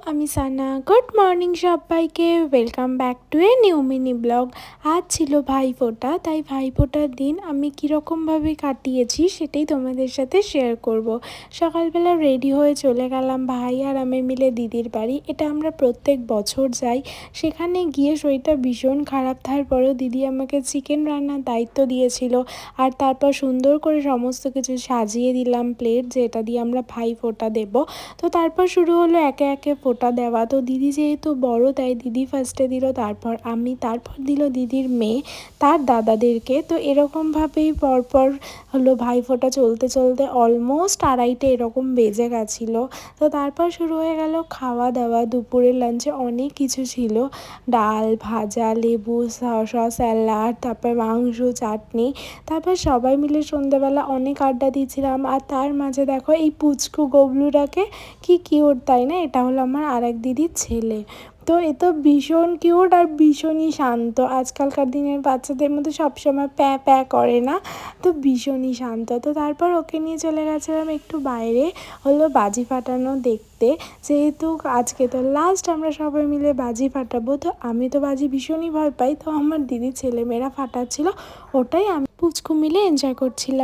আমি সানা। Good morning সবাইকে, welcome back to a new mini blog. আজ ছিল ভাইফোঁটা, তাই ভাইফোঁটার দিন আমি কীরকমভাবে কাটিয়েছি সেটাই তোমাদের সাথে শেয়ার করব। সকালবেলা রেডি হয়ে চলে গেলাম ভাই আর আমি মিলে দিদির বাড়ি। এটা আমরা প্রত্যেক বছর যাই। সেখানে গিয়ে শরীরটা ভীষণ খারাপ, তারপরেও দিদি আমাকে চিকেন রান্নার দায়িত্ব দিয়েছিল। আর তারপর সুন্দর করে সমস্ত কিছু সাজিয়ে দিলাম প্লেট, যেটা দিয়ে আমরা ভাইফোঁটা দেব। তো তারপর শুরু হলো একে একে ফোঁটা দেওয়া। তো দিদি যেহেতু বড়, তাই দিদি ফার্স্টে দিল, তারপর আমি, তারপর দিল দিদির মেয়ে, তার দাদাদেরকে। তো এরকমভাবেই পরপর হলো ভাইফোঁটা চলতে চলতে অলমোস্ট 2:30 এরকম বেজে গেছিলো। তো তারপর শুরু হয়ে গেল খাওয়া দাওয়া। দুপুরের লাঞ্চে অনেক কিছু ছিল, ডাল, ভাজা, লেবু, শসা, স্যালাড, তারপর মাংস, চাটনি। তারপর সবাই মিলে সন্ধ্যেবেলা অনেক আড্ডা দিয়েছিলাম। আর তার মাঝে দেখো এই পুচকু গবলুটাকে, কি কিউট তাই না? এটা হলো আমার আরেক দিদির ছেলে। তো এ তো ভীষণ কিউট আর ভীষণই শান্ত। আজকালকার দিনের বাচ্চাদের মতো সবসময় প্যাঁ প্যাঁ করে না, তো ভীষণই শান্ত। তো তারপর ওকে নিয়ে চলে গেছিলাম একটু বাইরে, হলো বাজি ফাটানো দেখতে। যেহেতু আজকে তো লাস্ট আমরা সবাই মিলে বাজি ফাটাবো, তো আমি তো বাজি ভীষণই ভয় পাই, তো আমার দিদির ছেলেমেয়েরা ফাটাচ্ছিল, ওটাই আমি পুচকু মিলে এনজয় করছিলাম।